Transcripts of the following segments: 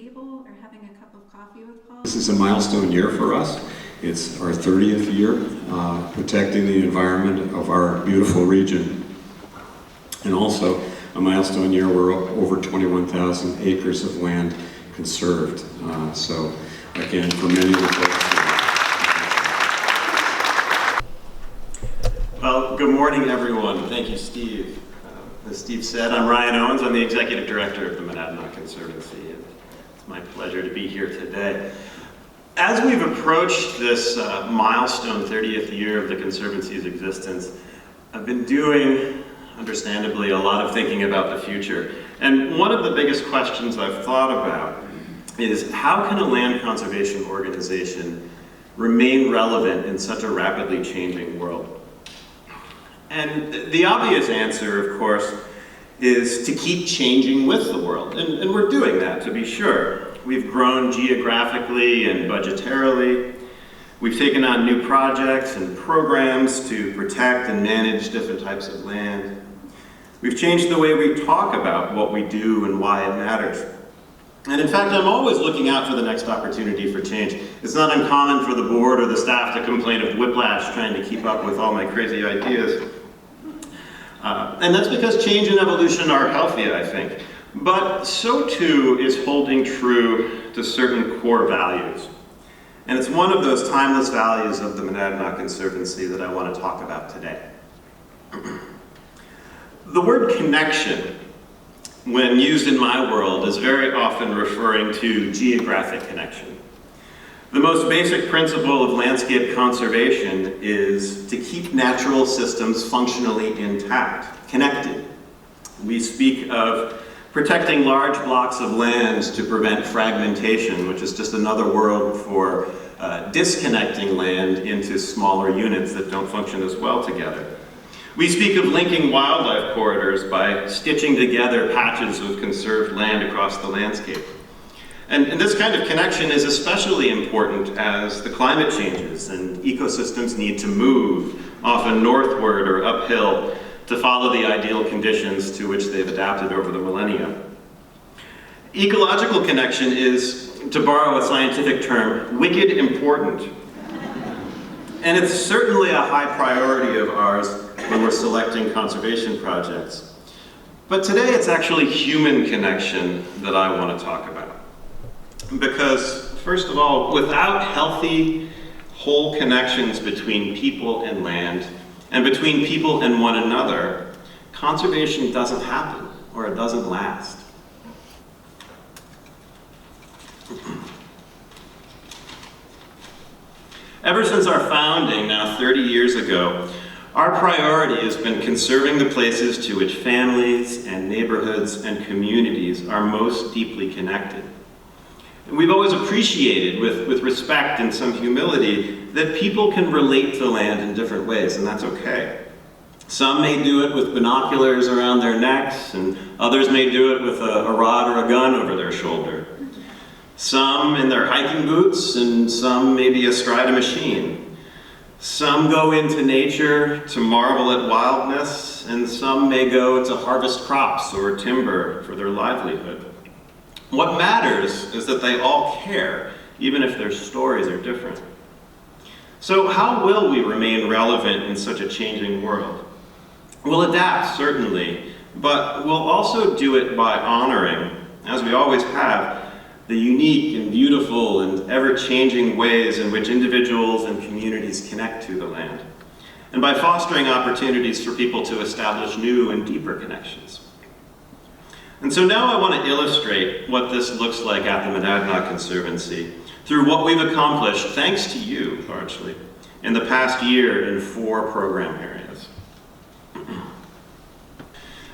table or having a cup of coffee with Paul. This is a milestone year for us. It's our 30th year protecting the environment of our beautiful region. And also a milestone year where over 21,000 acres of land conserved. So again, for many of the folks. Well, good morning, everyone. Thank you, Steve. As Steve said, I'm Ryan Owens. I'm the Executive Director of the Monadnock Conservancy, and it's my pleasure to be here today. As we've approached this milestone 30th year of the Conservancy's existence, I've been doing, understandably, a lot of thinking about the future. And one of the biggest questions I've thought about is how can a land conservation organization remain relevant in such a rapidly changing world? And the obvious answer, of course, is to keep changing with the world. And we're doing that, to be sure. We've grown geographically and budgetarily. We've taken on new projects and programs to protect and manage different types of land. We've changed the way we talk about what we do and why it matters. And in fact, I'm always looking out for the next opportunity for change. It's not uncommon for the board or the staff to complain of whiplash trying to keep up with all my crazy ideas. And that's because change and evolution are healthy, I think. But so too is holding true to certain core values. And it's one of those timeless values of the Monadnock Conservancy that I want to talk about today. The word connection, when used in my world, is very often referring to geographic connection. The most basic principle of landscape conservation is to keep natural systems functionally intact, connected. We speak of protecting large blocks of land to prevent fragmentation, which is just another word for disconnecting land into smaller units that don't function as well together. We speak of linking wildlife corridors by stitching together patches of conserved land across the landscape. And this kind of connection is especially important as the climate changes and ecosystems need to move, often northward or uphill, to follow the ideal conditions to which they've adapted over the millennia. Ecological connection is, to borrow a scientific term, wicked important. And it's certainly a high priority of ours when we're selecting conservation projects. But today it's actually human connection that I want to talk about. Because, first of all, without healthy, whole connections between people and land, and between people and one another, conservation doesn't happen, or it doesn't last. Ever since our founding, now 30 years ago, our priority has been conserving the places to which families and neighborhoods and communities are most deeply connected. And we've always appreciated, with respect and some humility, that people can relate to land in different ways, and that's okay. Some may do it with binoculars around their necks, and others may do it with a rod or a gun over their shoulder. Some in their hiking boots, and some maybe astride a machine. Some go into nature to marvel at wildness, and some may go to harvest crops or timber for their livelihood. What matters is that they all care, even if their stories are different. So how will we remain relevant in such a changing world? We'll adapt, certainly, but we'll also do it by honoring, as we always have, the unique and beautiful and ever-changing ways in which individuals and communities connect to the land, and by fostering opportunities for people to establish new and deeper connections. And so now I want to illustrate what this looks like at the Monadnock Conservancy through what we've accomplished, thanks to you, largely, in the past year in 4 program areas.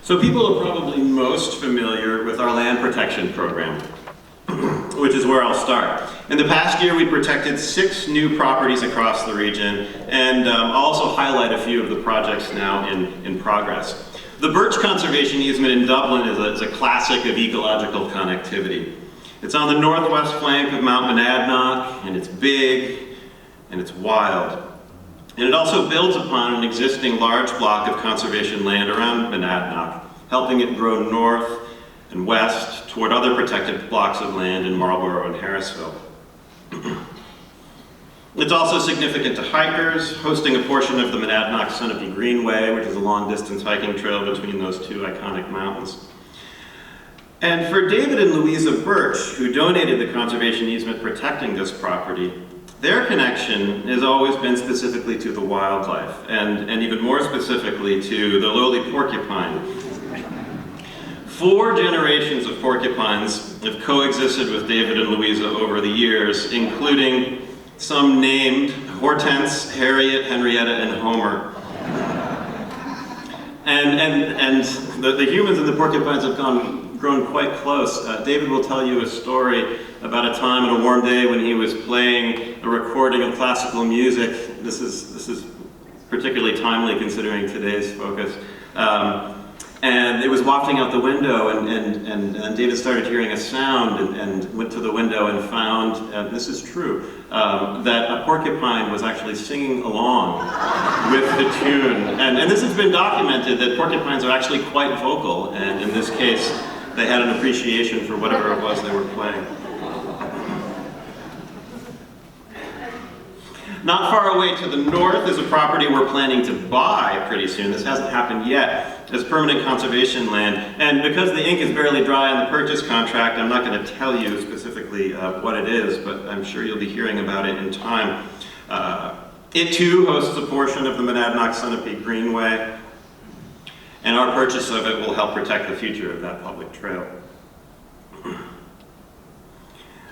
So people are probably most familiar with our land protection program, which is where I'll start. In the past year, we protected 6 new properties across the region, and I'll also highlight a few of the projects now in progress. The Birch Conservation Easement in Dublin is a classic of ecological connectivity. It's on the northwest flank of Mount Monadnock, and it's big, and it's wild. And it also builds upon an existing large block of conservation land around Monadnock, helping it grow north and west toward other protected blocks of land in Marlborough and Harrisville. It's also significant to hikers, hosting a portion of the Monadnock Conservancy Greenway, which is a long-distance hiking trail between those two iconic mountains. And for David and Louisa Birch, who donated the conservation easement protecting this property, their connection has always been specifically to the wildlife, and even more specifically to the lowly porcupine. 4 generations of porcupines have coexisted with David and Louisa over the years, including some named Hortense, Harriet, Henrietta, and Homer. And the humans and the porcupines have grown quite close. David will tell you a story about a time on a warm day when he was playing a recording of classical music. This is particularly timely considering today's focus. And it was wafting out the window, and David started hearing a sound and went to the window and found, this is true, that a porcupine was actually singing along with the tune. And this has been documented that porcupines are actually quite vocal, and in this case, they had an appreciation for whatever it was they were playing. Not far away to the north is a property we're planning to buy pretty soon. This hasn't happened yet. It's permanent conservation land. And because the ink is barely dry on the purchase contract, I'm not going to tell you specifically what it is, but I'm sure you'll be hearing about it in time. It too hosts a portion of the Monadnock Conservancy Greenway, and our purchase of it will help protect the future of that public trail.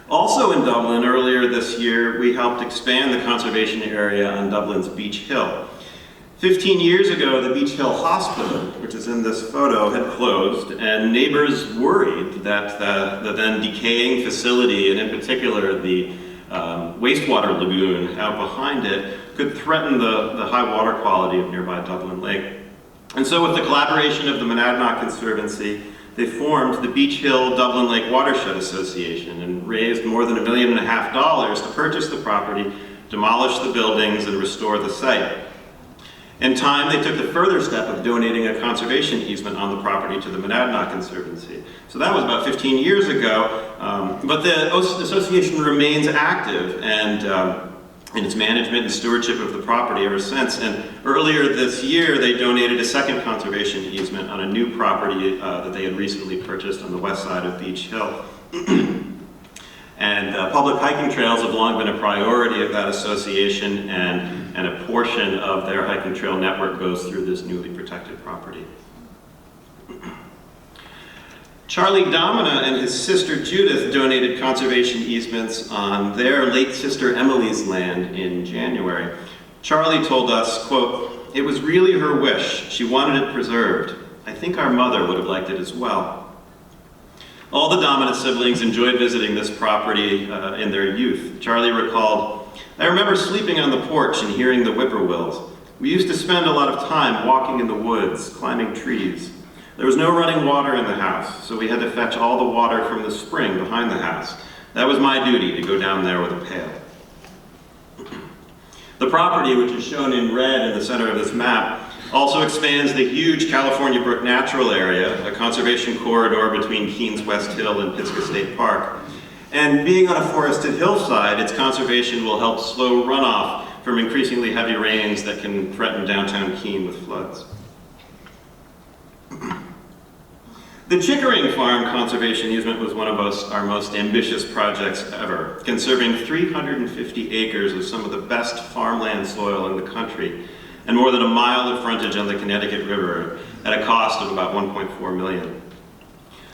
Also in Dublin, earlier this year, we helped expand the conservation area on Dublin's Beach Hill. 15 years ago, the Beach Hill Hospital, which is in this photo, had closed, and neighbors worried that the then decaying facility, and in particular the wastewater lagoon out behind it, could threaten the high water quality of nearby Dublin Lake. And so with the collaboration of the Monadnock Conservancy, they formed the Beach Hill Dublin Lake Watershed Association and raised more than $1.5 million to purchase the property, demolish the buildings, and restore the site. In time, they took the further step of donating a conservation easement on the property to the Monadnock Conservancy. So that was about 15 years ago, but the association remains active and in its management and stewardship of the property ever since. And earlier this year, they donated a second conservation easement on a new property that they had recently purchased on the west side of Beach Hill. And public hiking trails have long been a priority of that association, and a portion of their hiking trail network goes through this newly protected property. Charlie Domina and his sister Judith donated conservation easements on their late sister Emily's land in January. Charlie told us, quote, "It was really her wish. She wanted it preserved. I think our mother would have liked it as well." All the Domina siblings enjoyed visiting this property in their youth. Charlie recalled, "I remember sleeping on the porch and hearing the whippoorwills. We used to spend a lot of time walking in the woods, climbing trees. There was no running water in the house, so we had to fetch all the water from the spring behind the house. That was my duty, to go down there with a pail." The property, which is shown in red in the center of this map, also expands the huge California Brook Natural Area, a conservation corridor between Keene's West Hill and Pisgah State Park. And being on a forested hillside, its conservation will help slow runoff from increasingly heavy rains that can threaten downtown Keene with floods. The Chickering Farm conservation easement was one of our most ambitious projects ever, conserving 350 acres of some of the best farmland soil in the country, and more than a mile of frontage on the Connecticut River at a cost of about $1.4 million.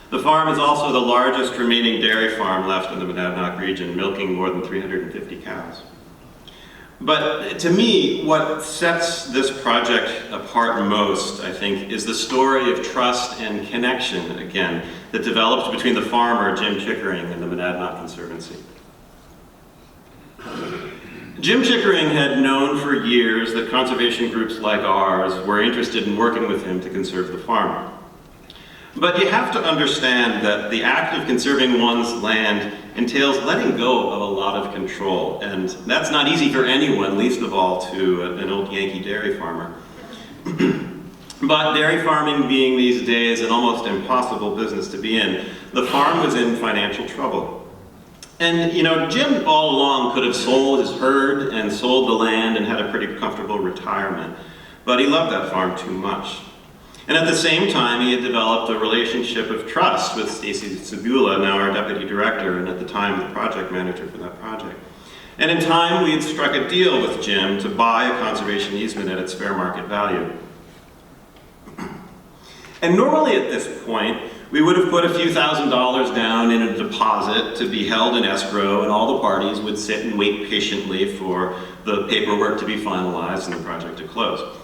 The farm is also the largest remaining dairy farm left in the Monadnock region, milking more than 350 cows. But to me, what sets this project apart most, I think, is the story of trust and connection, again, that developed between the farmer, Jim Chickering, and the Monadnock Conservancy. Jim Chickering had known for years that conservation groups like ours were interested in working with him to conserve the farm. But you have to understand that the act of conserving one's land entails letting go of a lot of control, and that's not easy for anyone, least of all to an old Yankee dairy farmer. But dairy farming being these days an almost impossible business to be in, the farm was in financial trouble. And Jim all along could have sold his herd and sold the land and had a pretty comfortable retirement, but he loved that farm too much. And at the same time, he had developed a relationship of trust with Stacy Sabula, now our deputy director, and at the time the project manager for that project. And in time, we had struck a deal with Jim to buy a conservation easement at its fair market value. And normally at this point, we would have put a few $1,000s down in a deposit to be held in escrow, and all the parties would sit and wait patiently for the paperwork to be finalized and the project to close.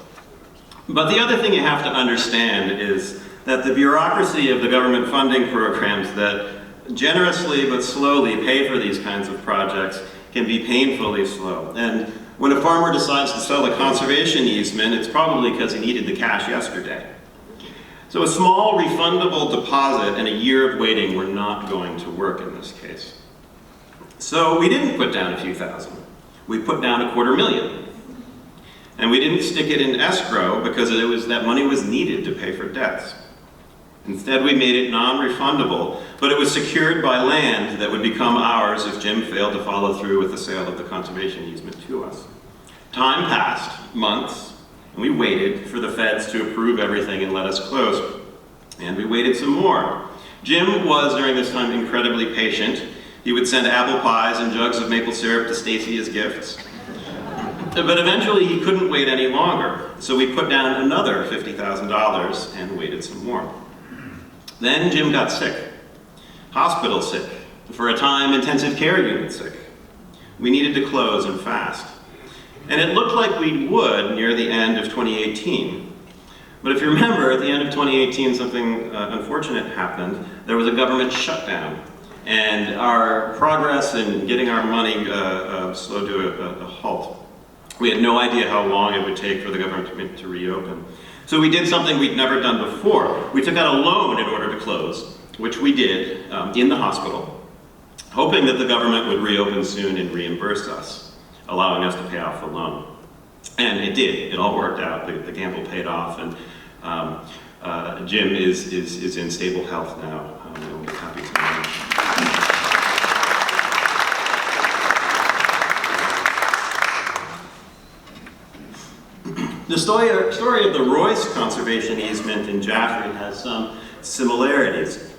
But the other thing you have to understand is that the bureaucracy of the government funding programs that generously but slowly pay for these kinds of projects can be painfully slow. And when a farmer decides to sell a conservation easement, it's probably because he needed the cash yesterday. So a small refundable deposit and a year of waiting were not going to work in this case. So we didn't put down a few thousand. We put down $250,000. And we didn't stick it in escrow because that money was needed to pay for debts. Instead, we made it non-refundable, but it was secured by land that would become ours if Jim failed to follow through with the sale of the conservation easement to us. Time passed, months, and we waited for the feds to approve everything and let us close. And we waited some more. Jim was, during this time, incredibly patient. He would send apple pies and jugs of maple syrup to Stacy as gifts. But eventually he couldn't wait any longer, so we put down another $50,000 and waited some more. Then Jim got sick, hospital sick, for a time intensive care unit sick. We needed to close and fast. And it looked like we would near the end of 2018. But if you remember, at the end of 2018, something unfortunate happened. There was a government shutdown, and our progress in getting our money slowed to a halt. We had no idea how long it would take for the government to reopen. So we did something we'd never done before. We took out a loan in order to close, which we did in the hospital, hoping that the government would reopen soon and reimburse us, allowing us to pay off the loan. And it did. It all worked out. The gamble paid off, and Jim is in stable health now. We'll be happy to know. The story of the Royce conservation easement in Jaffrey has some similarities.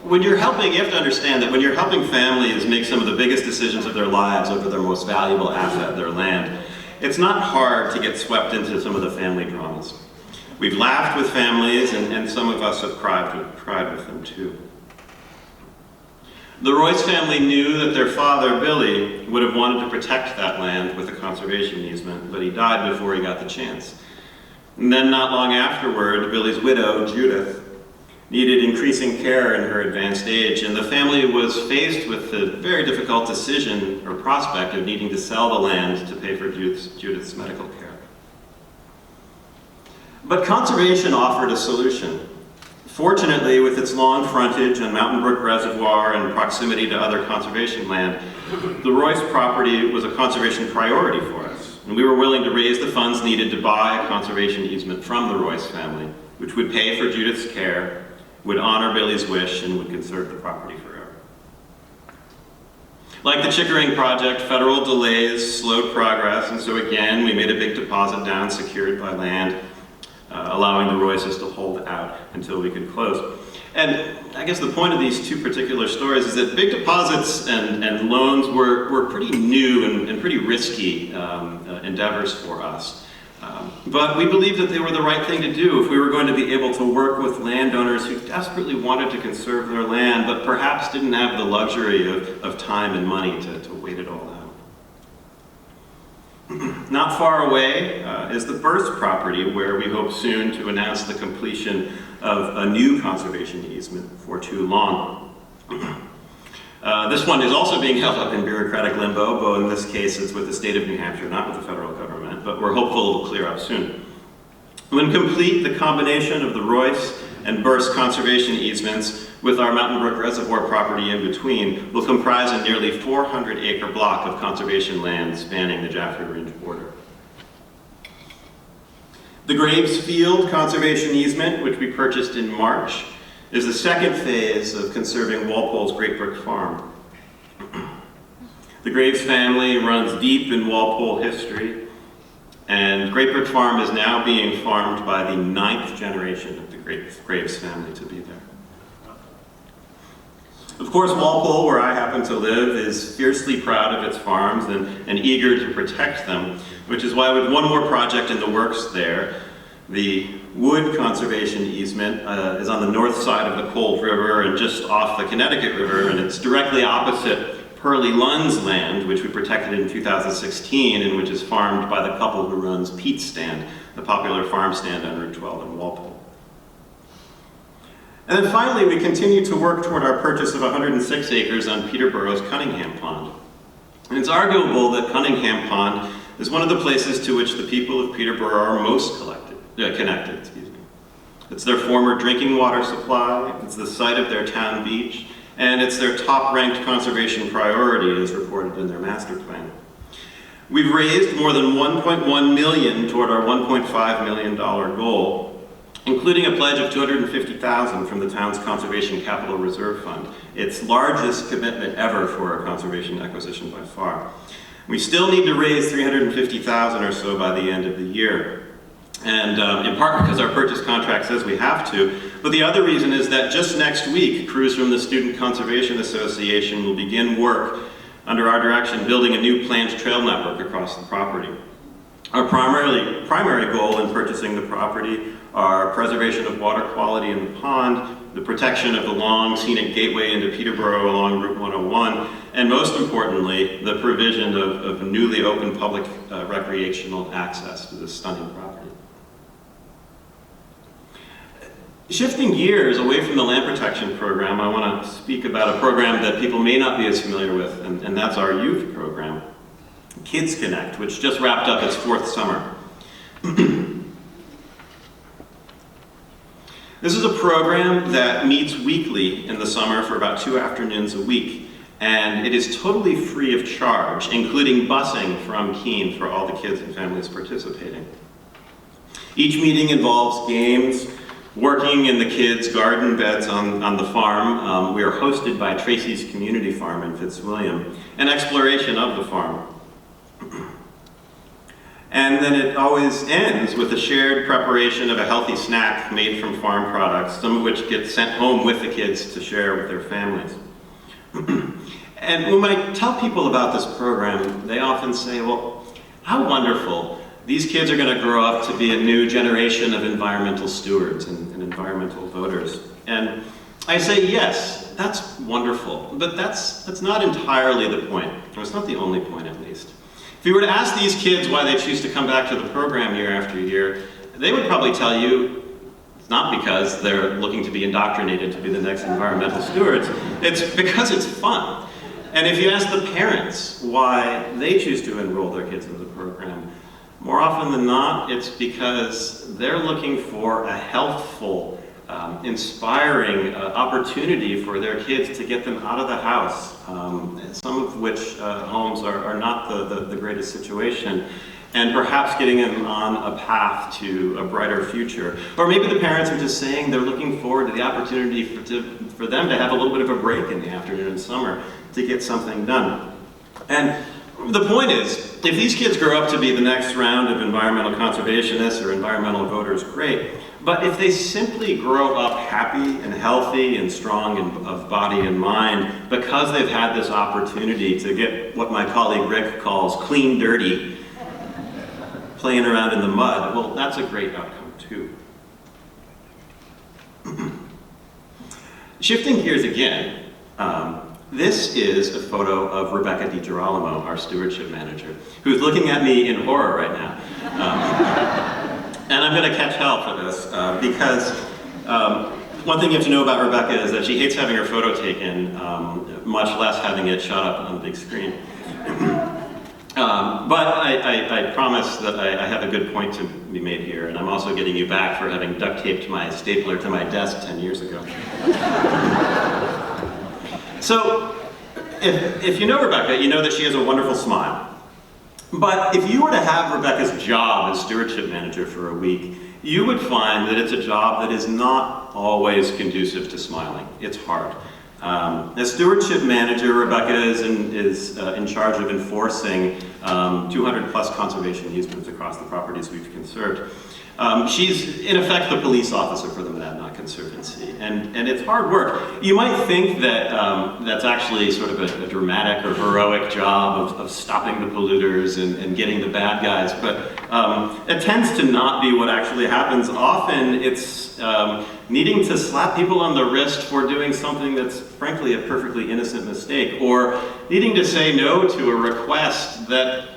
When you're helping, you have to understand that when you're helping families make some of the biggest decisions of their lives over their most valuable asset, their land, it's not hard to get swept into some of the family dramas. We've laughed with families, and some of us have cried with them too. The Royce family knew that their father, Billy, would have wanted to protect that land with a conservation easement, but he died before he got the chance. And then not long afterward, Billy's widow, Judith, needed increasing care in her advanced age, and the family was faced with the very difficult decision or prospect of needing to sell the land to pay for Judith's medical care. But conservation offered a solution. Fortunately, with its long frontage on Mountain Brook Reservoir and proximity to other conservation land, the Royce property was a conservation priority for us, and we were willing to raise the funds needed to buy a conservation easement from the Royce family, which would pay for Judith's care, would honor Billy's wish, and would conserve the property forever. Like the Chickering project, federal delays slowed progress, and so again, we made a big deposit down secured by land, allowing the Royces to hold out until we could close. And I guess the point of these two particular stories is that big deposits and loans were pretty new and pretty risky endeavors for us. But we believed that they were the right thing to do if we were going to be able to work with landowners who desperately wanted to conserve their land, but perhaps didn't have the luxury of time and money to wait it all out. Not far away is the Burst property, where we hope soon to announce the completion of a new conservation easement before too long. This one is also being held up in bureaucratic limbo, but in this case it's with the state of New Hampshire, not with the federal government, but we're hopeful it'll clear up soon. When complete, the combination of the Royce and Burst conservation easements with our Mountain Brook Reservoir property in between will comprise a nearly 400-acre block of conservation land spanning the Jaffrey Ridge border. The Gravesfield Conservation Easement, which we purchased in March, is the second phase of conserving Walpole's Great Brick Farm. The Graves family runs deep in Walpole history, and Great Brick Farm is now being farmed by the 9th generation of the Graves family to be there. Of course, Walpole, where I happen to live, is fiercely proud of its farms and eager to protect them, which is why with one more project in the works there, the Wood Conservation Easement is on the north side of the Cold River and just off the Connecticut River, and it's directly opposite Pearlie Lunn's land, which we protected in 2016 and which is farmed by the couple who runs Pete's Stand, the popular farm stand on Route 12 in Walpole. And then finally, we continue to work toward our purchase of 106 acres on Peterborough's Cunningham Pond. And it's arguable that Cunningham Pond is one of the places to which the people of Peterborough are most connected. It's their former drinking water supply, it's the site of their town beach, and it's their top-ranked conservation priority as reported in their master plan. We've raised more than $1.1 million toward our $1.5 million goal, including a pledge of $250,000 from the town's Conservation Capital Reserve Fund, its largest commitment ever for a conservation acquisition by far. We still need to raise $350,000 or so by the end of the year, and in part because our purchase contract says we have to, but the other reason is that just next week, crews from the Student Conservation Association will begin work under our direction building a new planned trail network across the property. Our primary goal in purchasing the property are preservation of water quality in the pond, the protection of the long scenic gateway into Peterborough along Route 101, and most importantly, the provision of newly open public recreational access to this stunning property. Shifting gears away from the land protection program, I want to speak about a program that people may not be as familiar with, and that's our youth program, Kids Connect, which just wrapped up its 4th summer. This is a program that meets weekly in the summer for about 2 afternoons a week, and it is totally free of charge, including busing from Keene for all the kids and families participating. Each meeting involves games, working in the kids' garden beds on the farm. We are hosted by Tracy's Community Farm in Fitzwilliam, and exploration of the farm. And then it always ends with a shared preparation of a healthy snack made from farm products, some of which get sent home with the kids to share with their families. And when I tell people about this program, they often say, well, how wonderful. These kids are going to grow up to be a new generation of environmental stewards and environmental voters. And I say, yes, that's wonderful, but that's not entirely the point, or it's not the only point at least. If you were to ask these kids why they choose to come back to the program year after year, they would probably tell you it's not because they're looking to be indoctrinated to be the next environmental stewards, it's because it's fun. And if you ask the parents why they choose to enroll their kids in the program, more often than not, it's because they're looking for a healthful, inspiring opportunity for their kids to get them out of the house, some of which homes are not the greatest situation, and perhaps getting them on a path to a brighter future. Or maybe the parents are just saying they're looking forward to the opportunity for them to have a little bit of a break in the afternoon and summer to get something done. And the point is, if these kids grow up to be the next round of environmental conservationists or environmental voters, great. But if they simply grow up happy and healthy and strong of body and mind because they've had this opportunity to get what my colleague Rick calls clean dirty, playing around in the mud, well, that's a great outcome too. Shifting gears again, this is a photo of Rebecca DiGirolamo, our stewardship manager, who's looking at me in horror right now. And I'm going to catch hell for this because one thing you have to know about Rebecca is that she hates having her photo taken, much less having it shot up on the big screen. But I promise that I have a good point to be made here, and I'm also getting you back for having duct taped my stapler to my desk 10 years ago. So, if you know Rebecca, you know that she has a wonderful smile. But if you were to have Rebecca's job as stewardship manager for a week, you would find that it's a job that is not always conducive to smiling. It's hard. As stewardship manager, Rebecca is in charge of enforcing 200 plus conservation easements across the properties we've conserved. She's in effect the police officer for the Monadnock Conservancy, and it's hard work. You might think that that's actually sort of a dramatic or heroic job of stopping the polluters and getting the bad guys, but it tends to not be what actually happens. Often it's needing to slap people on the wrist for doing something that's frankly a perfectly innocent mistake, or needing to say no to a request that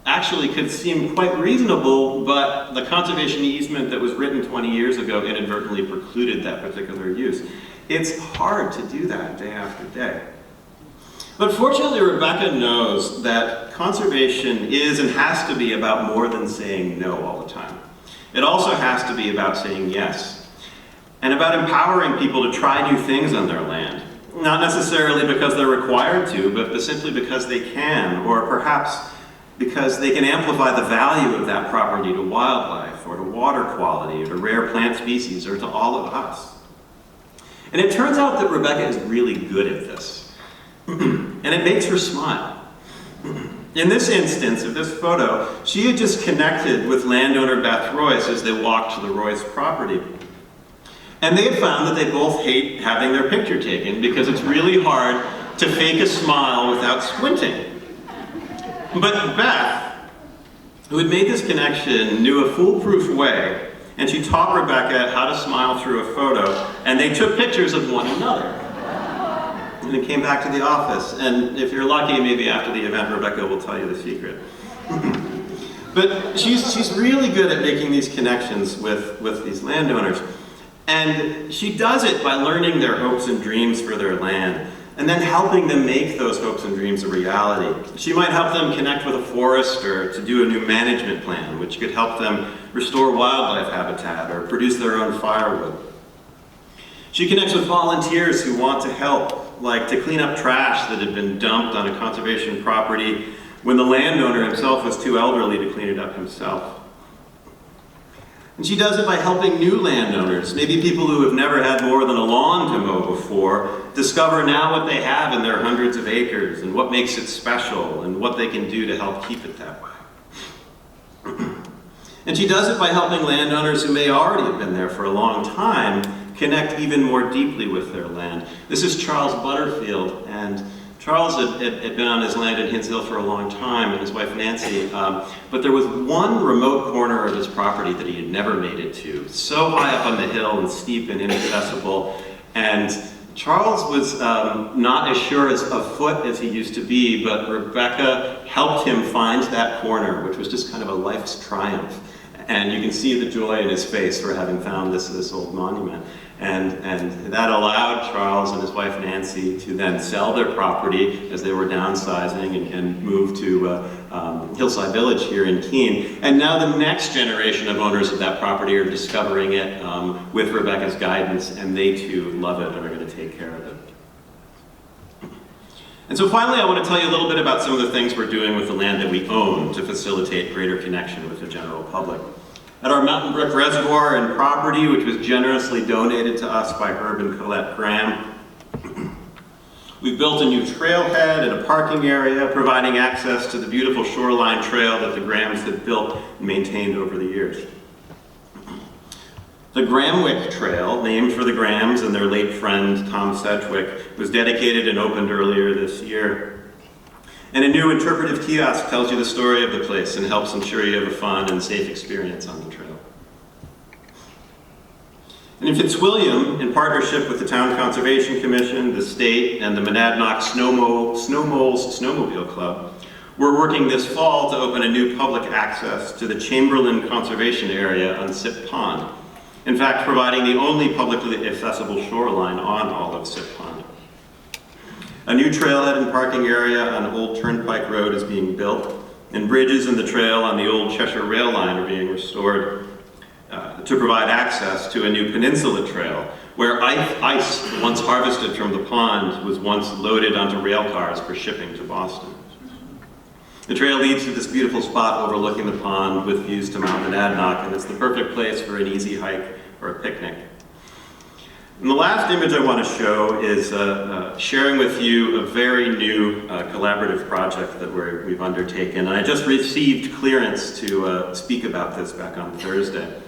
actually could seem quite reasonable, but the conservation easement that was written 20 years ago inadvertently precluded that particular use. It's hard to do that day after day. But fortunately, Rebecca knows that conservation is and has to be about more than saying no all the time. It also has to be about saying yes, and about empowering people to try new things on their land. Not necessarily because they're required to, but simply because they can, or perhaps because they can amplify the value of that property to wildlife, or to water quality, or to rare plant species, or to all of us. And it turns out that Rebecca is really good at this. And it makes her smile. In this instance of this photo, she had just connected with landowner Beth Royce as they walked to the Royce property. And they had found that they both hate having their picture taken because it's really hard to fake a smile without squinting. But Beth, who had made this connection, knew a foolproof way, and she taught Rebecca how to smile through a photo, and they took pictures of one another. And they came back to the office, and if you're lucky, maybe after the event, Rebecca will tell you the secret. But she's really good at making these connections with these landowners. And she does it by learning their hopes and dreams for their land, and then helping them make those hopes and dreams a reality. She might help them connect with a forester to do a new management plan, which could help them restore wildlife habitat or produce their own firewood. She connects with volunteers who want to help, like to clean up trash that had been dumped on a conservation property when the landowner himself was too elderly to clean it up himself. And she does it by helping new landowners, maybe people who have never had more than a lawn to mow before, discover now what they have in their hundreds of acres and what makes it special and what they can do to help keep it that way. And she does it by helping landowners who may already have been there for a long time connect even more deeply with their land. This is Charles Butterfield, and Charles had been on his land in Hins Hill for a long time, and his wife Nancy, but there was one remote corner of his property that he had never made it to, so high up on the hill and steep and inaccessible, and Charles was not as sure of foot as he used to be, but Rebecca helped him find that corner, which was just kind of a life's triumph. And you can see the joy in his face for having found this old monument. And that allowed Charles and his wife Nancy to then sell their property as they were downsizing and move to Hillside Village here in Keene. And now the next generation of owners of that property are discovering it with Rebecca's guidance, and they too love it and are going to take care of it. And so finally, I want to tell you a little bit about some of the things we're doing with the land that we own to facilitate greater connection with the general public. At our Mountain Brook Reservoir and property, which was generously donated to us by Herb and Colette Graham, we've built a new trailhead and a parking area, providing access to the beautiful shoreline trail that the Grahams had built and maintained over the years. The Gramwick Trail, named for the Grahams and their late friend Tom Sedgwick, was dedicated and opened earlier this year. And a new interpretive kiosk tells you the story of the place and helps ensure you have a fun and safe experience on the trail. And in Fitzwilliam, in partnership with the Town Conservation Commission, the state, and the Monadnock Snowmoles Snowmobile Club, we're working this fall to open a new public access to the Chamberlain Conservation Area on Sip Pond. In fact, providing the only publicly accessible shoreline on all of Sip Pond. A new trailhead and parking area on Old Turnpike Road is being built, and bridges in the trail on the old Cheshire rail line are being restored to provide access to a new peninsula trail, where ice once harvested from the pond was once loaded onto rail cars for shipping to Boston. The trail leads to this beautiful spot overlooking the pond with views to Mount Monadnock, and it's the perfect place for an easy hike or a picnic. And the last image I want to show is sharing with you a very new collaborative project that we've undertaken. And I just received clearance to speak about this back on Thursday.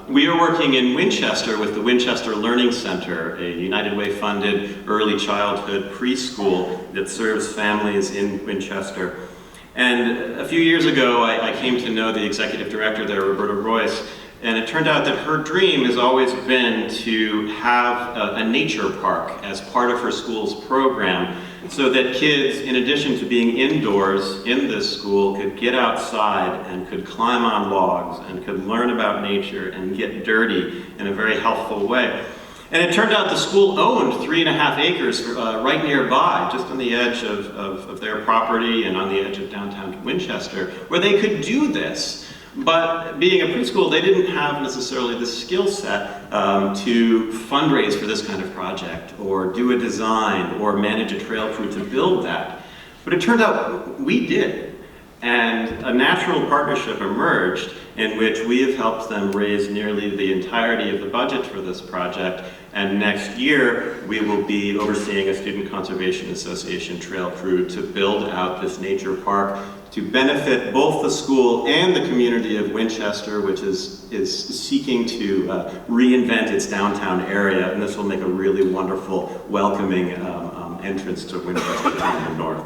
We are working in Winchester with the Winchester Learning Center, a United Way funded early childhood preschool that serves families in Winchester. And a few years ago, I came to know the executive director there, Roberta Royce, and it turned out that her dream has always been to have a nature park as part of her school's program, so that kids, in addition to being indoors in this school, could get outside and could climb on logs and could learn about nature and get dirty in a very healthful way. And it turned out the school owned 3.5 acres right nearby, just on the edge of their property and on the edge of downtown Winchester, where they could do this. But being a preschool, they didn't have necessarily the skill set to fundraise for this kind of project, or do a design, or manage a trail crew to build that. But it turned out we did. And a natural partnership emerged in which we have helped them raise nearly the entirety of the budget for this project. And next year, we will be overseeing a Student Conservation Association trail crew to build out this nature park to benefit both the school and the community of Winchester, which is seeking to reinvent its downtown area. And this will make a really wonderful, welcoming entrance to Winchester from the north.